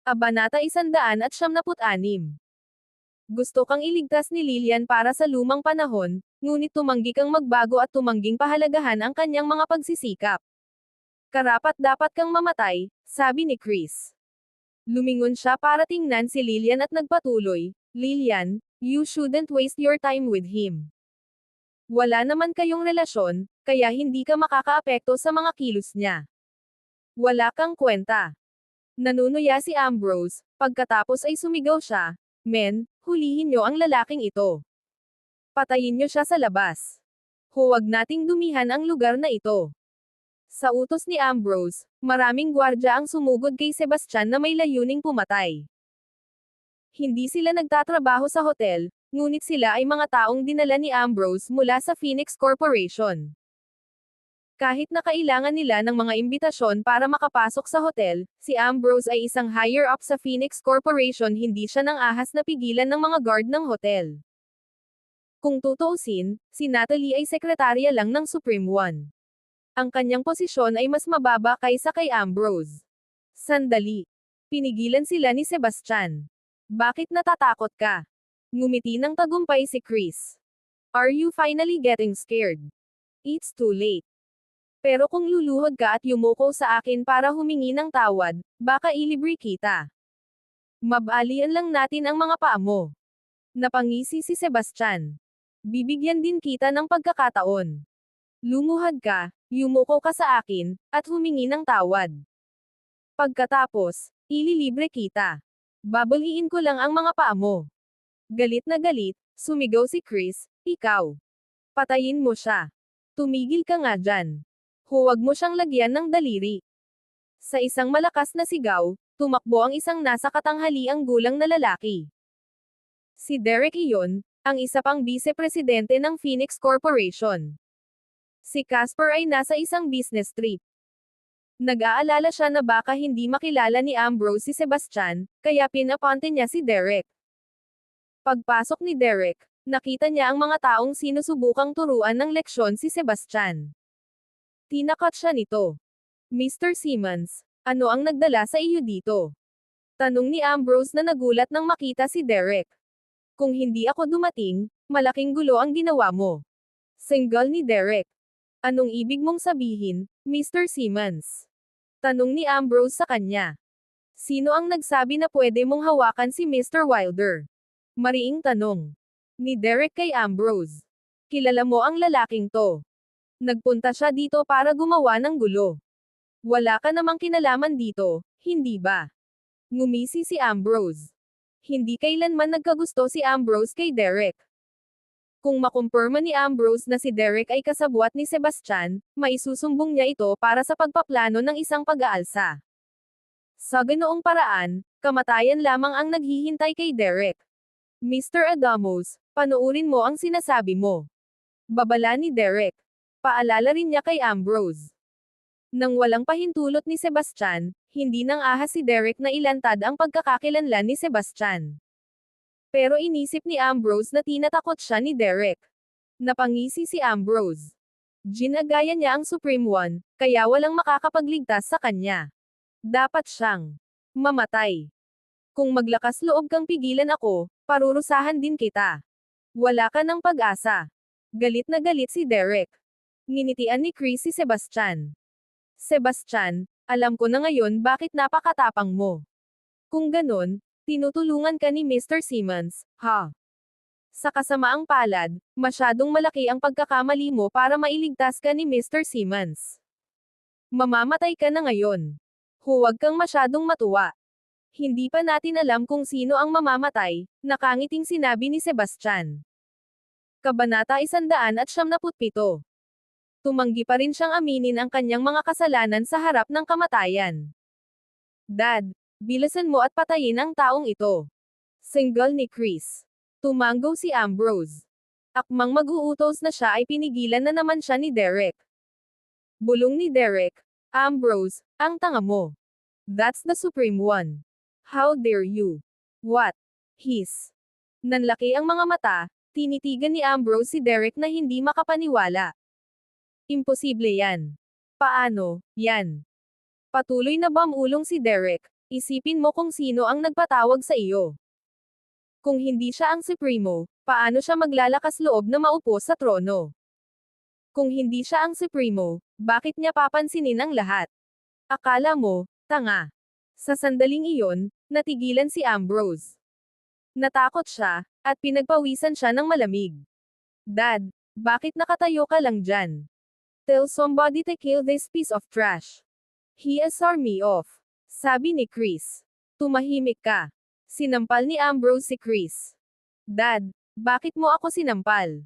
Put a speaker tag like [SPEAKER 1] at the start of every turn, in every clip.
[SPEAKER 1] Kabanata 176. Gusto kang iligtas ni Lilian para sa lumang panahon, ngunit tumanggi kang magbago at tumangging pahalagahan ang kanyang mga pagsisikap. Karapat-dapat kang mamatay, sabi ni Chris. Lumingon siya para tingnan si Lilian at nagpatuloy, Lilian, you shouldn't waste your time with him. Wala naman kayong relasyon, kaya hindi ka makakaapekto sa mga kilos niya. Wala kang kwenta. Nanunuya si Ambrose, pagkatapos ay sumigaw siya, Men, hulihin niyo ang lalaking ito. Patayin niyo siya sa labas. Huwag nating dumihan ang lugar na ito. Sa utos ni Ambrose, maraming gwardya ang sumugod kay Sebastian na may layuning pumatay. Hindi sila nagtatrabaho sa hotel, ngunit sila ay mga taong dinala ni Ambrose mula sa Phoenix Corporation. Kahit na kailangan nila ng mga imbitasyon para makapasok sa hotel, si Ambrose ay isang higher-up sa Phoenix Corporation, hindi siya nang ahas na pigilan ng mga guard ng hotel. Kung tutuusin, si Natalie ay sekretarya lang ng Supreme One. Ang kanyang posisyon ay mas mababa kaysa kay Ambrose. Sandali. Pinigilan sila ni Sebastian. Bakit natatakot ka? Ngumiti ng tagumpay si Chris. Are you finally getting scared? It's too late. Pero kung luluhod ka at yumuko sa akin para humingi ng tawad, baka ilibre kita. Mabalian lang natin ang mga paa mo. Napangisi si Sebastian. Bibigyan din kita ng pagkakataon. Lumuhod ka, yumuko ka sa akin, at humingi ng tawad. Pagkatapos, ililibre kita. Babaliin ko lang ang mga paa mo. Galit na galit, sumigaw si Chris, ikaw. Patayin mo siya. Tumigil ka nga dyan. Huwag mo siyang lagyan ng daliri. Sa isang malakas na sigaw, tumakbo ang isang nasa katanghaliang gulang na lalaki. Si Derek iyon, ang isa pang vice-presidente ng Phoenix Corporation. Si Casper ay nasa isang business trip. Nag-aalala siya na baka hindi makilala ni Ambrose si Sebastian, kaya pinaponte niya si Derek. Pagpasok ni Derek, nakita niya ang mga taong sinusubukang turuan ng leksyon si Sebastian. Tinakot siya nito. Mr. Simmons, ano ang nagdala sa iyo dito? Tanong ni Ambrose na nagulat nang makita si Derek. Kung hindi ako dumating, malaking gulo ang ginawa mo. Single ni Derek. Anong ibig mong sabihin, Mr. Simmons? Tanong ni Ambrose sa kanya. Sino ang nagsabi na pwede mong hawakan si Mr. Wilder? Mariing tanong ni Derek kay Ambrose. Kilala mo ang lalaking to. Nagpunta siya dito para gumawa ng gulo. Wala ka namang kinalaman dito, hindi ba? Ngumisi si Ambrose. Hindi kailanman nagkagusto si Ambrose kay Derek. Kung makumpirma ni Ambrose na si Derek ay kasabwat ni Sebastian, maisusumbong niya ito para sa pagpaplano ng isang pag-aalsa. Sa ganoong paraan, kamatayan lamang ang naghihintay kay Derek. Mr. Adamos, panuurin mo ang sinasabi mo. Babala ni Derek. Paalala rin niya kay Ambrose. Nang walang pahintulot ni Sebastian, hindi nang ahas si Derek na ilantad ang pagkakakilanlan ni Sebastian. Pero inisip ni Ambrose na tinatakot siya ni Derek. Napangisi si Ambrose. Ginagaya niya ang Supreme One, kaya walang makakapagligtas sa kanya. Dapat siyang mamatay. Kung maglakas loob kang pigilan ako, parurusahan din kita. Wala ka ng pag-asa. Galit na galit si Derek. Nginitian ni Chris si Sebastian. Sebastian, alam ko na ngayon bakit napakatapang mo. Kung ganon, tinutulungan ka ni Mr. Simmons, ha? Sa kasamaang palad, masyadong malaki ang pagkakamali mo para mailigtas ka ni Mr. Simmons. Mamamatay ka na ngayon. Huwag kang masyadong matuwa. Hindi pa natin alam kung sino ang mamamatay, nakangiting sinabi ni Sebastian. Kabanata 177. Tumanggi pa rin siyang aminin ang kanyang mga kasalanan sa harap ng kamatayan. Dad, bilisan mo at patayin ang taong ito. Single ni Chris. Tumango si Ambrose. Akmang mag-uutos na siya ay pinigilan na naman siya ni Derek. Bulong ni Derek. Ambrose, ang tanga mo. That's the Supreme One. How dare you? What? His. Nanlaki ang mga mata, tinitigan ni Ambrose si Derek na hindi makapaniwala. Imposible yan. Paano, yan? Patuloy na bamulong si Derek. Isipin mo kung sino ang nagpatawag sa iyo. Kung hindi siya ang Supremo, paano siya maglalakas loob na maupo sa trono? Kung hindi siya ang Supremo, bakit niya papansinin ang lahat? Akala mo, tanga. Sa sandaling iyon, natigilan si Ambrose. Natakot siya, at pinagpawisan siya ng malamig. Dad, bakit nakatayo ka lang dyan? Tell somebody to kill this piece of trash. He is me off. Sabi ni Chris. Tumahimik ka. Sinampal ni Ambrose si Chris. Dad, bakit mo ako sinampal?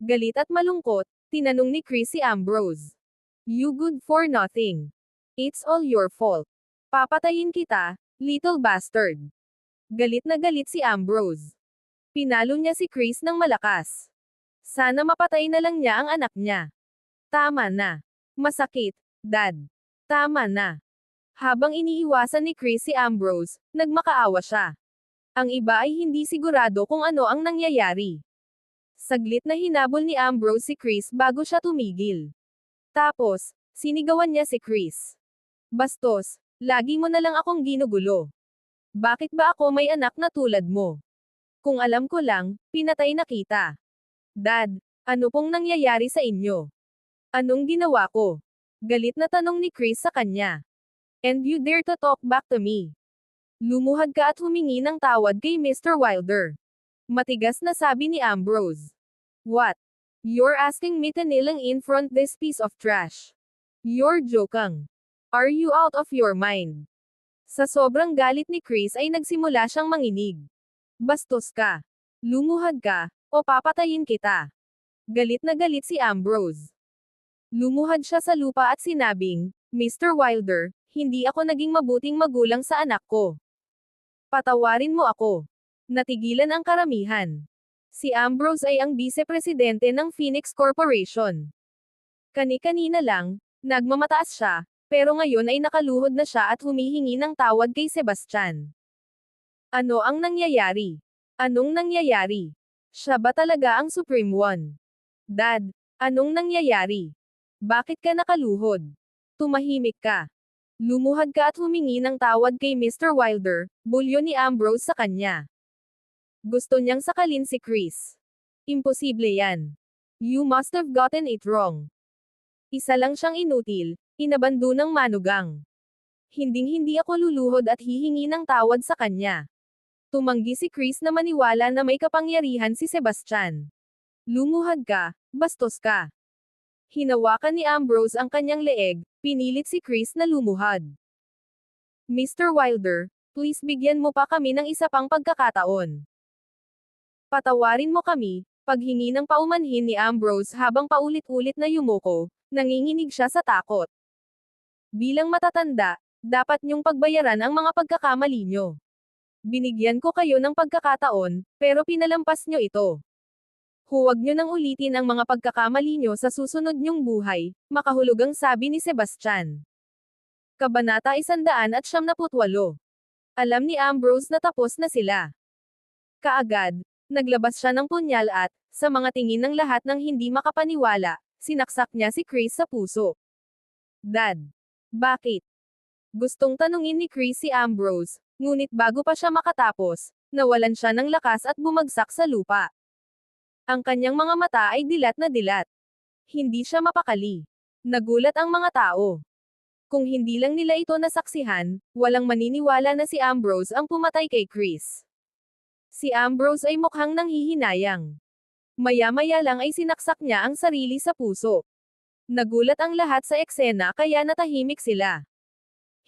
[SPEAKER 1] Galit at malungkot, tinanong ni Chris si Ambrose. You good for nothing. It's all your fault. Papatayin kita, little bastard. Galit na galit si Ambrose. Pinalo niya si Chris ng malakas. Sana mapatay na lang niya ang anak niya. Tama na. Masakit, Dad. Tama na. Habang iniiwasan ni Chris si Ambrose, nagmakaawa siya. Ang iba ay hindi sigurado kung ano ang nangyayari. Saglit na hinabol ni Ambrose si Chris bago siya tumigil. Tapos, sinigawan niya si Chris. Bastos, lagi mo na lang akong ginugulo. Bakit ba ako may anak na tulad mo? Kung alam ko lang, pinatay na kita. Dad, ano pong nangyayari sa inyo? Anong ginawa ko? Galit na tanong ni Chris sa kanya. And you dare to talk back to me? Lumuhad ka at humingi ng tawad kay Mr. Wilder. Matigas na sabi ni Ambrose. What? You're asking me to kneel in front this piece of trash? You're joking. Are you out of your mind? Sa sobrang galit ni Chris ay nagsimula siyang manginig. Bastos ka. Lumuhad ka, o papatayin kita. Galit na galit si Ambrose. Lumuhad siya sa lupa at sinabing, Mr. Wilder, hindi ako naging mabuting magulang sa anak ko. Patawarin mo ako. Natigilan ang karamihan. Si Ambrose ay ang vice-presidente ng Phoenix Corporation. Kani-kanina lang, nagmamataas siya, pero ngayon ay nakaluhod na siya at humihingi ng tawad kay Sebastian. Ano ang nangyayari? Anong nangyayari? Siya ba talaga ang Supreme One? Dad, anong nangyayari? Bakit ka nakaluhod? Tumahimik ka. Lumuhad ka at humingi ng tawad kay Mr. Wilder, bulyo ni Ambrose sa kanya. Gusto niyang sakalin si Chris. Imposible yan. You must have gotten it wrong. Isa lang siyang inutil, inabando ng manugang. Hinding-hindi ako luluhod at hihingi ng tawad sa kanya. Tumanggi si Chris na maniwala na may kapangyarihan si Sebastian. Lumuhad ka, bastos ka. Hinawakan ni Ambrose ang kanyang leeg, pinilit si Chris na lumuhad. Mr. Wilder, please bigyan mo pa kami ng isa pang pagkakataon. Patawarin mo kami, paghingi ng paumanhin ni Ambrose habang paulit-ulit na yumuko, nanginginig siya sa takot. Bilang matatanda, dapat niyong pagbayaran ang mga pagkakamali niyo. Binigyan ko kayo ng pagkakataon, pero pinalampas niyo ito. Huwag niyo nang ulitin ang mga pagkakamali niyo sa susunod niyong buhay, makahulugang sabi ni Sebastian. Kabanata 178. Alam ni Ambrose na tapos na sila. Kaagad, naglabas siya ng punyal at, sa mga tingin ng lahat ng hindi makapaniwala, sinaksak niya si Chris sa puso. Dad. Bakit? Gustong tanungin ni Chris si Ambrose, ngunit bago pa siya makatapos, nawalan siya ng lakas at bumagsak sa lupa. Ang kanyang mga mata ay dilat na dilat. Hindi siya mapakali. Nagulat ang mga tao. Kung hindi lang nila ito nasaksihan, walang maniniwala na si Ambrose ang pumatay kay Chris. Si Ambrose ay mukhang nanghihinayang. Maya-maya lang ay sinaksak niya ang sarili sa puso. Nagulat ang lahat sa eksena kaya natahimik sila.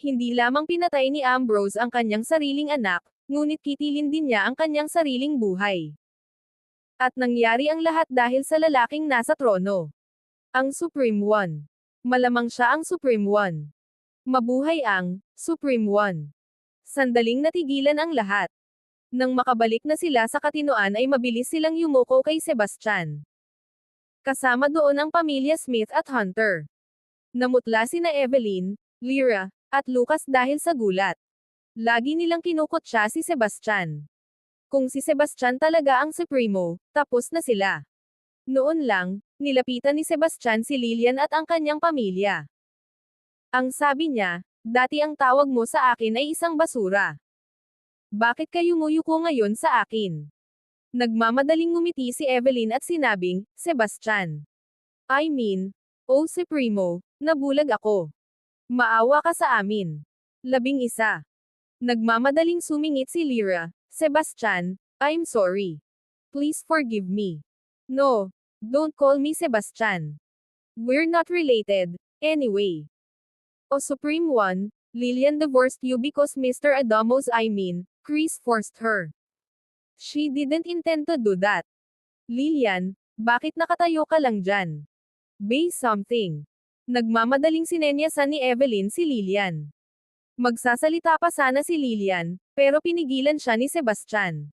[SPEAKER 1] Hindi lamang pinatay ni Ambrose ang kanyang sariling anak, ngunit kitilin din niya ang kanyang sariling buhay. At nangyari ang lahat dahil sa lalaking nasa trono. Ang Supreme One. Malamang siya ang Supreme One. Mabuhay ang Supreme One. Sandaling natigilan ang lahat. Nang makabalik na sila sa katinoan ay mabilis silang yumuko kay Sebastian. Kasama doon ang pamilya Smith at Hunter. Namutla sina Evelyn, Lyra, at Lucas dahil sa gulat. Lagi nilang kinukutya si Sebastian. Kung si Sebastian talaga ang Supremo, tapos na sila. Noon lang, nilapitan ni Sebastian si Lillian at ang kanyang pamilya. Ang sabi niya, Dati ang tawag mo sa akin ay isang basura. Bakit ka yumuyuko ngayon sa akin? Nagmamadaling ngumiti si Evelyn at sinabing, Sebastian. I mean, oh Supremo, nabulag ako. Maawa ka sa amin. 11. Nagmamadaling sumingit si Lyra, Sebastian, I'm sorry. Please forgive me. No, don't call me Sebastian. We're not related, anyway. O Supreme One, Lillian divorced you because Mr. Adamos Chris forced her. She didn't intend to do that. Lillian, bakit nakatayo ka lang dyan? Say something. Nagmamadaling sinenyasan ni Evelyn si Lillian. Magsasalita pa sana si Lillian, pero pinigilan siya ni Sebastian.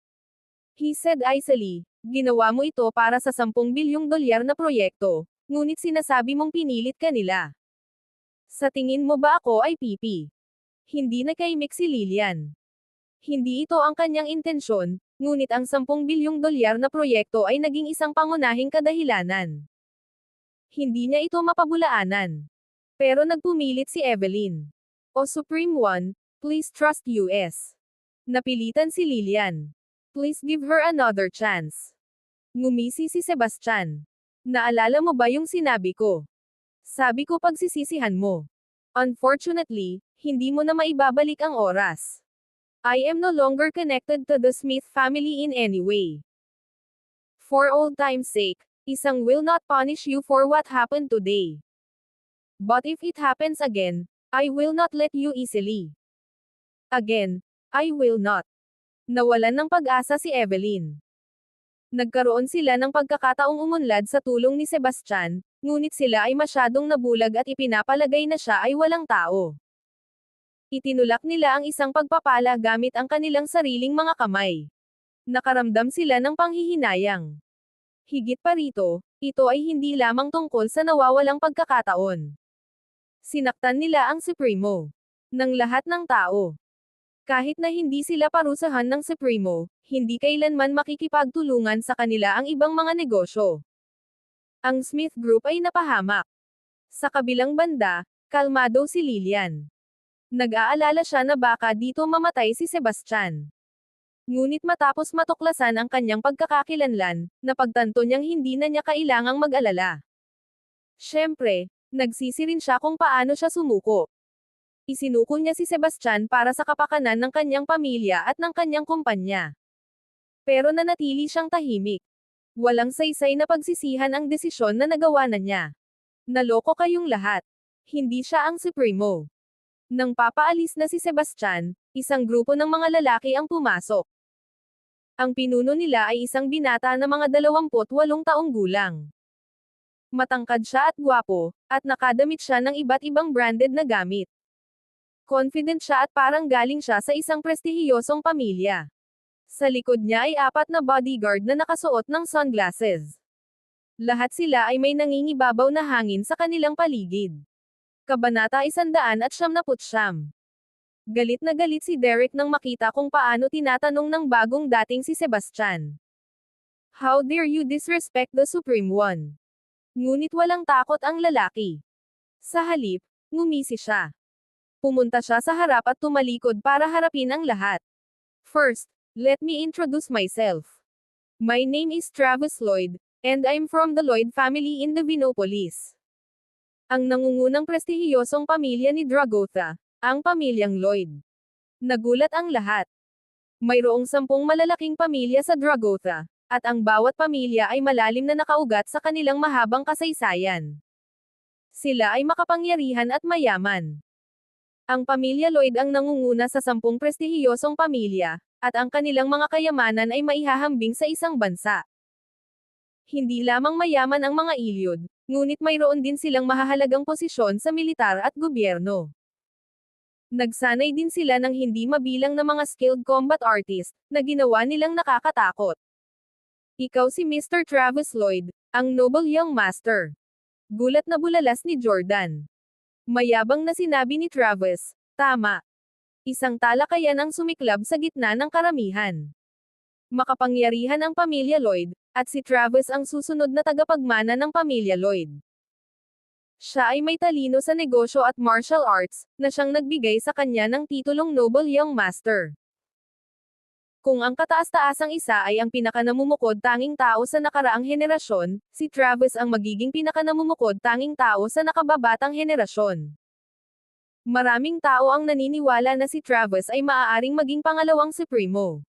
[SPEAKER 1] He said icily, ginawa mo ito para sa 10 bilyong dolyar na proyekto, ngunit sinasabi mong pinilit ka nila. Sa tingin mo ba ako ay pipi? Hindi nakaimik si Lillian. Hindi ito ang kanyang intensyon, ngunit ang 10 bilyong dolyar na proyekto ay naging isang pangunahing kadahilanan. Hindi niya ito mapabulaanan. Pero nagpumilit si Evelyn. O Supreme One, please trust US. Napilitan si Lillian. Please give her another chance. Ngumisi si Sebastian. Naalala mo ba yung sinabi ko? Sabi ko pagsisisihan mo. Unfortunately, hindi mo na maibabalik ang oras. I am no longer connected to the Smith family in any way. For old time's sake, isang will not punish you for what happened today. But if it happens again, I will not let you easily. Again, I will not. Nawalan ng pag-asa si Evelyn. Nagkaroon sila ng pagkakataong umunlad sa tulong ni Sebastian, ngunit sila ay masyadong nabulag at ipinapalagay na siya ay walang tao. Itinulak nila ang isang pagpapala gamit ang kanilang sariling mga kamay. Nakaramdam sila ng panghihinayang. Higit pa rito, ito ay hindi lamang tungkol sa nawawalang pagkakataon. Sinaktan nila ang Supremo. Ng lahat ng tao. Kahit na hindi sila parusahan ng Supremo, hindi kailanman makikipagtulungan sa kanila ang ibang mga negosyo. Ang Smith Group ay napahamak. Sa kabilang banda, kalmado si Lillian. Nag-aalala siya na baka dito mamatay si Sebastian. Ngunit matapos matuklasan ang kanyang pagkakakilanlan, napagtanto niyang hindi na niya kailangang mag-alala. Siyempre, nagsisi rin siya kung paano siya sumuko. Isinuko niya si Sebastian para sa kapakanan ng kanyang pamilya at ng kanyang kumpanya. Pero nanatili siyang tahimik. Walang saysay na pagsisihan ang desisyon na nagawa na niya. Naloko kayong lahat. Hindi siya ang Supremo. Nang papaalis na si Sebastian, isang grupo ng mga lalaki ang pumasok. Ang pinuno nila ay isang binata na mga 28 taong gulang. Matangkad siya at gwapo, at nakadamit siya ng iba't ibang branded na gamit. Confident siya at parang galing siya sa isang prestihiyosong pamilya. Sa likod niya ay 4 na bodyguard na nakasuot ng sunglasses. Lahat sila ay may nangingibabaw na hangin sa kanilang paligid. Kabanata 179. Galit na galit si Derek nang makita kung paano tinatanong ng bagong dating si Sebastian. How dare you disrespect the Supreme One? Ngunit walang takot ang lalaki. Sa halip, ngumisi siya. Pumunta siya sa harap at tumalikod para harapin ang lahat. First, let me introduce myself. My name is Travis Lloyd, and I'm from the Lloyd family in Divinopolis. Ang nangungunang prestihiyosong pamilya ni Dragotha, ang pamilyang Lloyd. Nagulat ang lahat. Mayroong 10 malalaking pamilya sa Dragotha, at ang bawat pamilya ay malalim na nakaugat sa kanilang mahabang kasaysayan. Sila ay makapangyarihan at mayaman. Ang pamilya Lloyd ang nangunguna sa 10 prestihiyosong pamilya, at ang kanilang mga kayamanan ay maihahambing sa isang bansa. Hindi lamang mayaman ang mga Iliod, ngunit mayroon din silang mahahalagang posisyon sa militar at gobyerno. Nagsanay din sila ng hindi mabilang na mga skilled combat artist, na ginawa nilang nakakatakot. Ikaw si Mr. Travis Lloyd, ang noble young master. Gulat na bulalas ni Jordan. Mayabang na sinabi ni Travis, tama. Isang talakayan ang sumiklab sa gitna ng karamihan. Makapangyarihan ang pamilya Lloyd, at si Travis ang susunod na tagapagmana ng pamilya Lloyd. Siya ay may talino sa negosyo at martial arts, na siyang nagbigay sa kanya ng titulong Noble Young Master. Kung ang kataas-taasang isa ay ang pinakanamumukod tanging tao sa nakaraang henerasyon, si Travis ang magiging pinakanamumukod tanging tao sa nakababatang henerasyon. Maraming tao ang naniniwala na si Travis ay maaaring maging pangalawang Supremo.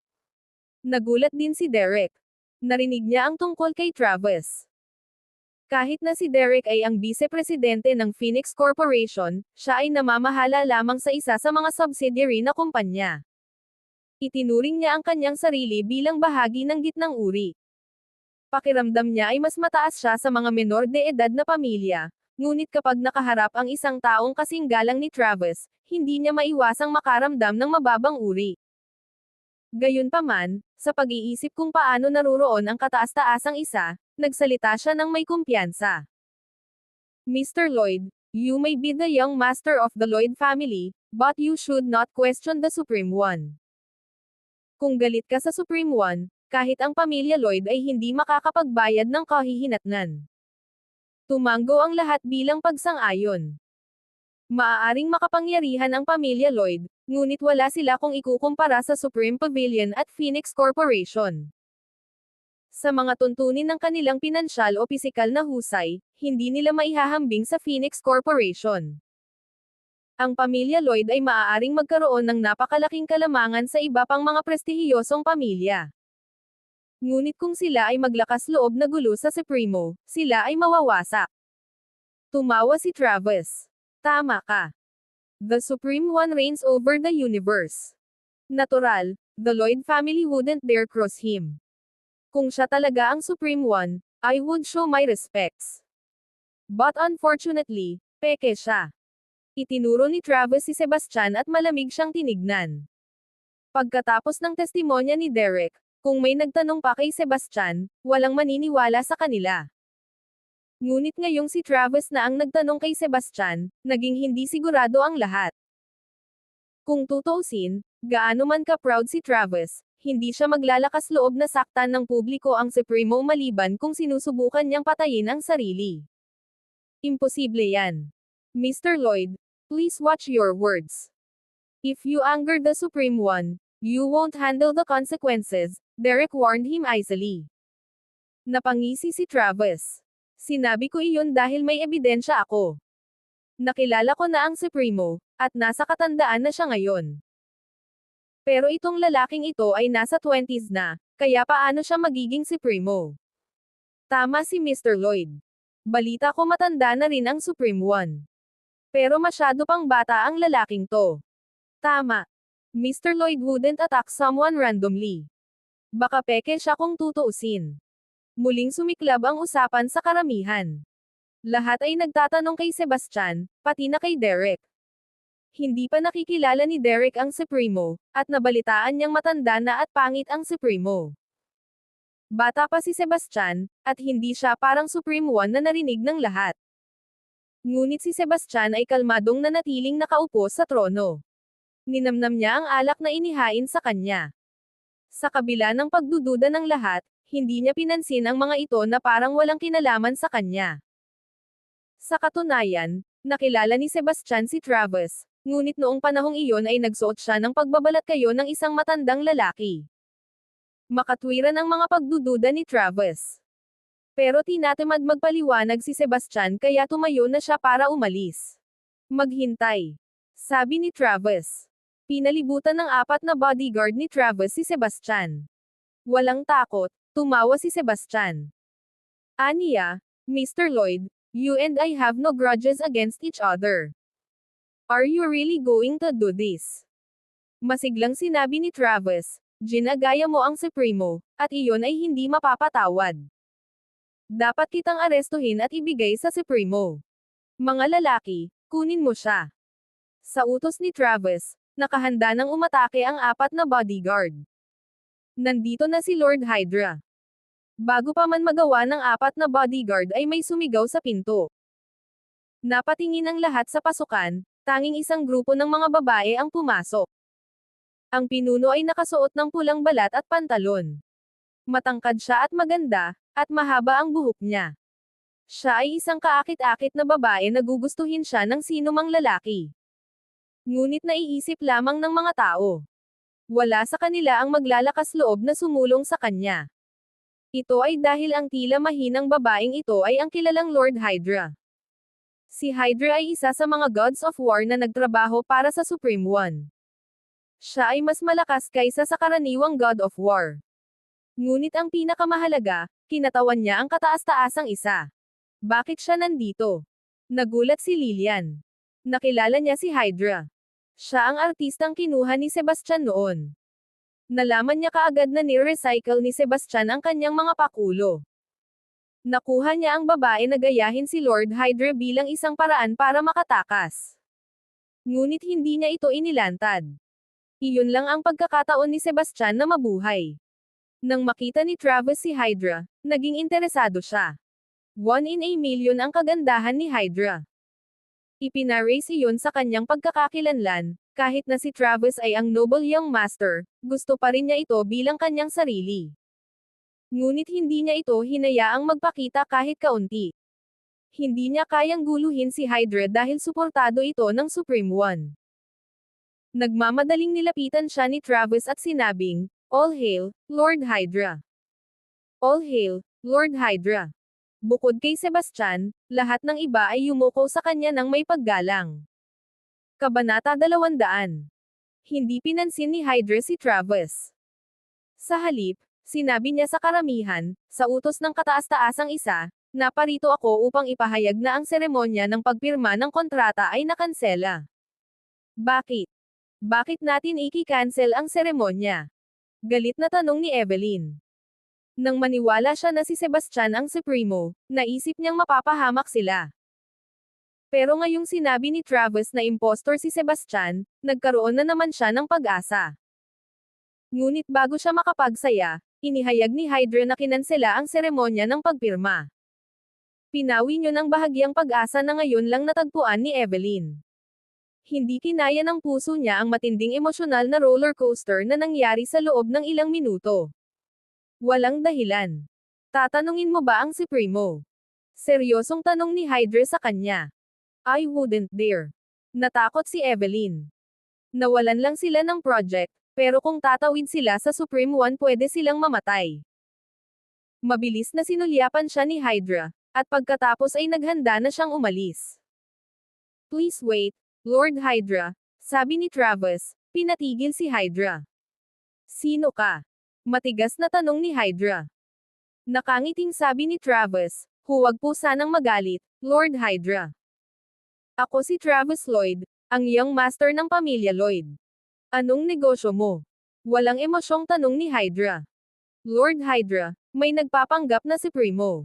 [SPEAKER 1] Nagulat din si Derek. Narinig niya ang tungkol kay Travis. Kahit na si Derek ay ang vice-presidente ng Phoenix Corporation, siya ay namamahala lamang sa isa sa mga subsidiary na kumpanya. Itinuring niya ang kanyang sarili bilang bahagi ng gitnang uri. Pakiramdam niya ay mas mataas siya sa mga menor de edad na pamilya, ngunit kapag nakaharap ang isang taong kasing galang ni Travis, hindi niya maiwasang makaramdam ng mababang uri. Gayunpaman, sa pag-iisip kung paano naruroon ang kataas-taasang isa, nagsalita siya ng may kumpiyansa. Mr. Lloyd, you may be the young master of the Lloyd family, but you should not question the Supreme One. Kung galit ka sa Supreme One, kahit ang pamilya Lloyd ay hindi makakapagbayad ng kahihinatnan. Tumanggo ang lahat bilang pagsang-ayon. Maaaring makapangyarihan ang pamilya Lloyd, ngunit wala sila kung ikukumpara sa Supreme Pavilion at Phoenix Corporation. Sa mga tuntunin ng kanilang pinansyal o pisikal na husay, hindi nila maihahambing sa Phoenix Corporation. Ang pamilya Lloyd ay maaaring magkaroon ng napakalaking kalamangan sa iba pang mga prestihiyosong pamilya. Ngunit kung sila ay maglakas loob na gulo sa Supremo, sila ay mawawasak. Tumawa si Travis. Tama ka. The Supreme One reigns over the universe. Natural, the Lloyd family wouldn't dare cross him. Kung siya talaga ang Supreme One, I would show my respects. But unfortunately, peke siya. Itinuro ni Travis si Sebastian at malamig siyang tinignan. Pagkatapos ng testimonya ni Derek, kung may nagtanong pa kay Sebastian, walang maniniwala sa kanila. Ngunit ngayong si Travis na ang nagtanong kay Sebastian, naging hindi sigurado ang lahat. Kung tutuusin, gaano man ka-proud si Travis, hindi siya maglalakas loob na saktan ng publiko ang Supremo maliban kung sinusubukan niyang patayin ang sarili. Imposible yan. Mr. Lloyd, please watch your words. If you anger the Supreme One, you won't handle the consequences, Derek warned him icily. Napangisi si Travis. Sinabi ko iyon dahil may ebidensya ako. Nakilala ko na ang Supremo, at nasa katandaan na siya ngayon. Pero itong lalaking ito ay nasa 20s na, kaya paano siya magiging Supremo? Tama si Mr. Lloyd. Balita ko matanda na rin ang Supreme One. Pero masyado pang bata ang lalaking to. Tama. Mr. Lloyd wouldn't attack someone randomly. Baka peke siya kung tutuusin. Muling sumiklab ang usapan sa karamihan. Lahat ay nagtatanong kay Sebastian, pati na kay Derek. Hindi pa nakikilala ni Derek ang Supremo, at nabalitaan niyang matanda na at pangit ang Supremo. Bata pa si Sebastian, at hindi siya parang Supreme One na narinig ng lahat. Ngunit si Sebastian ay kalmadong nanatiling nakaupo sa trono. Ninamnam niya ang alak na inihain sa kanya. Sa kabila ng pagdududa ng lahat, hindi niya pinansin ang mga ito na parang walang kinalaman sa kanya. Sa katunayan, nakilala ni Sebastian si Travis, ngunit noong panahong iyon ay nagsuot siya ng pagbabalat kayo ng isang matandang lalaki. Makatwiran ang mga pagdududa ni Travis. Pero tinatamad magpaliwanag si Sebastian kaya tumayo na siya para umalis. Maghintay. Sabi ni Travis. Pinalibutan ng 4 na bodyguard ni Travis si Sebastian. Walang takot, tumawa si Sebastian. Aniya, Mr. Lloyd, you and I have no grudges against each other. Are you really going to do this? Masiglang sinabi ni Travis, ginagaya mo ang Supremo, at iyon ay hindi mapapatawad. Dapat kitang arestuhin at ibigay sa Supremo. Mga lalaki, kunin mo siya. Sa utos ni Travis, nakahanda nang umatake ang 4 na bodyguard. Nandito na si Lord Hydra. Bago pa man magawa ng 4 na bodyguard ay may sumigaw sa pinto. Napatingin ang lahat sa pasukan, tanging isang grupo ng mga babae ang pumasok. Ang pinuno ay nakasuot ng pulang balat at pantalon. Matangkad siya at maganda, at mahaba ang buhok niya. Siya ay isang kaakit-akit na babae na gugustuhin siya ng sino mang lalaki. Ngunit naiisip lamang ng mga tao. Wala sa kanila ang maglalakas loob na sumulong sa kanya. Ito ay dahil ang tila mahinang babaeng ito ay ang kilalang Lord Hydra. Si Hydra ay isa sa mga gods of war na nagtrabaho para sa Supreme One. Siya ay mas malakas kaysa sa karaniwang god of war. Ngunit ang pinakamahalaga, kinatawan niya ang kataas-taasang isa. Bakit siya nandito? Nagulat si Lilian. Nakilala niya si Hydra. Siya ang artistang kinuha ni Sebastian noon. Nalaman niya kaagad na ni-recycle ni Sebastian ang kanyang mga pakulo. Nakuha niya ang babae na gayahin si Lord Hydra bilang isang paraan para makatakas. Ngunit hindi niya ito inilantad. Iyon lang ang pagkakataon ni Sebastian na mabuhay. Nang makita ni Travis si Hydra, naging interesado siya. 1 in a million ang kagandahan ni Hydra. Ipinaraise iyon sa kanyang pagkakakilanlan, kahit na si Travis ay ang noble young master, gusto pa rin niya ito bilang kanyang sarili. Ngunit hindi niya ito hinayaang magpakita kahit kaunti. Hindi niya kayang guluhin si Hydra dahil suportado ito ng Supreme One. Nagmamadaling nilapitan siya ni Travis at sinabing, "All hail, Lord Hydra. All hail, Lord Hydra." Bukod kay Sebastian, lahat ng iba ay yumuko sa kanya ng may paggalang. Kabanata 200. Hindi pinansin ni Hydra si Travis. Sa halip, sinabi niya sa karamihan, sa utos ng kataas-taasang isa, "Naparito ako upang ipahayag na ang seremonya ng pagpirma ng kontrata ay nakansela." Bakit? Bakit natin iki-cancel ang seremonya? Galit na tanong ni Evelyn. Nang maniwala siya na si Sebastian ang Supremo, naisip niyang mapapahamak sila. Pero ngayong sinabi ni Travis na impostor si Sebastian, nagkaroon na naman siya ng pag-asa. Ngunit bago siya makapagsaya, inihayag ni Hydra na kinansela ang seremonya ng pagpirma. Pinawi niyo ng bahagyang pag-asa na ngayon lang natagpuan ni Evelyn. Hindi kinaya ng puso niya ang matinding emosyonal na roller coaster na nangyari sa loob ng ilang minuto. Walang dahilan. Tatanungin mo ba ang Supremo? Seryosong tanong ni Hydra sa kanya. I wouldn't dare. Natakot si Evelyn. Nawalan lang sila ng project, pero kung tatawid sila sa Supreme One pwede silang mamatay. Mabilis na sinulyapan siya ni Hydra, at pagkatapos ay naghanda na siyang umalis. Please wait, Lord Hydra, sabi ni Travis, pinatigil si Hydra. Sino ka? Matigas na tanong ni Hydra. Nakangiting sabi ni Travis, huwag po sanang magalit, Lord Hydra. Ako si Travis Lloyd, ang young master ng pamilya Lloyd. Anong negosyo mo? Walang emosyong tanong ni Hydra. Lord Hydra, may nagpapanggap na si Primo.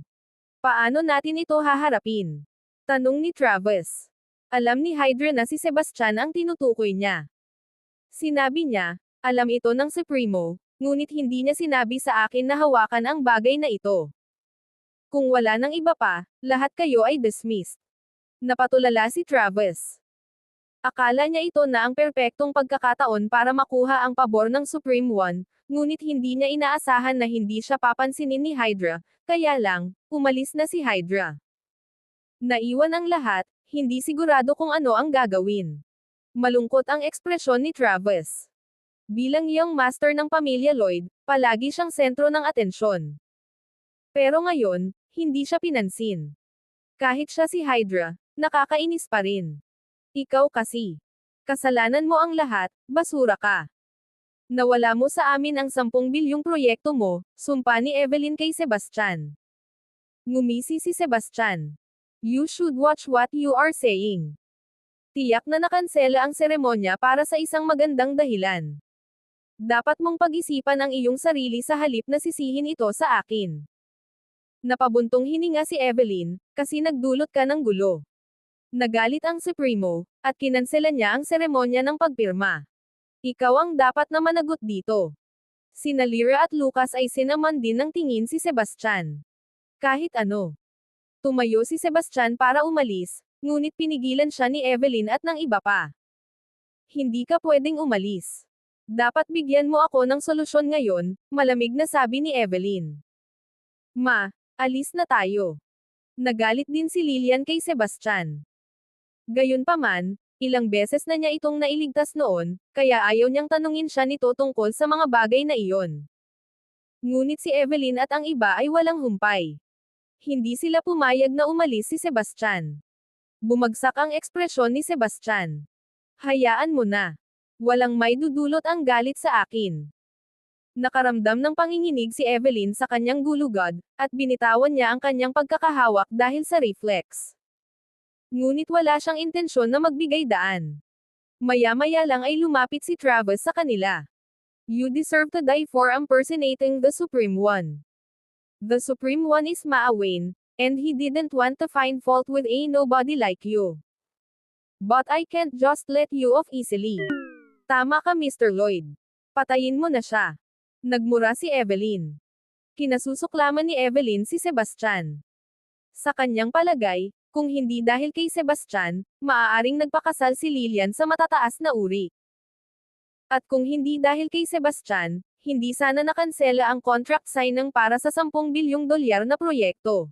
[SPEAKER 1] Paano natin ito haharapin? Tanong ni Travis. Alam ni Hydra na si Sebastian ang tinutukoy niya. Sinabi niya, alam ito ng Supremo, ngunit hindi niya sinabi sa akin na hawakan ang bagay na ito. Kung wala nang iba pa, lahat kayo ay dismissed. Napatulala si Travis. Akala niya ito na ang perpektong pagkakataon para makuha ang pabor ng Supreme One, ngunit hindi niya inaasahan na hindi siya papansinin ni Hydra, kaya lang, umalis na si Hydra. Naiwan ang lahat, hindi sigurado kung ano ang gagawin. Malungkot ang ekspresyon ni Travis. Bilang young master ng pamilya Lloyd, palagi siyang sentro ng atensyon. Pero ngayon, hindi siya pinansin. Kahit siya si Hydra, nakakainis pa rin. Ikaw kasi. Kasalanan mo ang lahat, basura ka. Nawala mo sa amin ang 10 bilyong proyekto mo, sumpa ni Evelyn kay Sebastian. Ngumisi si Sebastian. You should watch what you are saying. Tiyak na nakansela ang seremonya para sa isang magandang dahilan. Dapat mong pag-isipan ang iyong sarili sa halip na sisihin ito sa akin. Napabuntong hininga si Evelyn, kasi nagdulot ka ng gulo. Nagalit ang Supremo, at kinansela niya ang seremonya ng pagpirma. Ikaw ang dapat na managot dito. Sina Lyra at Lucas ay sinaman din ng tingin si Sebastian. Kahit ano. Tumayo si Sebastian para umalis, ngunit pinigilan siya ni Evelyn at ng iba pa. Hindi ka pwedeng umalis. Dapat bigyan mo ako ng solusyon ngayon, malamig na sabi ni Evelyn. Ma, alis na tayo. Nagalit din si Lillian kay Sebastian. Gayunpaman, ilang beses na niya itong nailigtas noon, kaya ayaw niyang tanungin siya nito tungkol sa mga bagay na iyon. Ngunit si Evelyn at ang iba ay walang humpay. Hindi sila pumayag na umalis si Sebastian. Bumagsak ang ekspresyon ni Sebastian. Hayaan mo na. Walang may dudulot ang galit sa akin. Nakaramdam ng panginginig si Evelyn sa kanyang gulugod, at binitawan niya ang kanyang pagkakahawak dahil sa reflex. Ngunit wala siyang intensyon na magbigay daan. Maya-maya lang ay lumapit si Travis sa kanila. You deserve to die for impersonating the Supreme One. The Supreme One is Ma Wayne, and he didn't want to find fault with a nobody like you. But I can't just let you off easily. Tama ka Mr. Lloyd. Patayin mo na siya. Nagmura si Evelyn. Kinasusuklaman ni Evelyn si Sebastian. Sa kanyang palagay, kung hindi dahil kay Sebastian, maaaring nagpakasal si Lillian sa matataas na uri. At kung hindi dahil kay Sebastian, hindi sana nakansela ang contract signing para sa $10 bilyong na proyekto.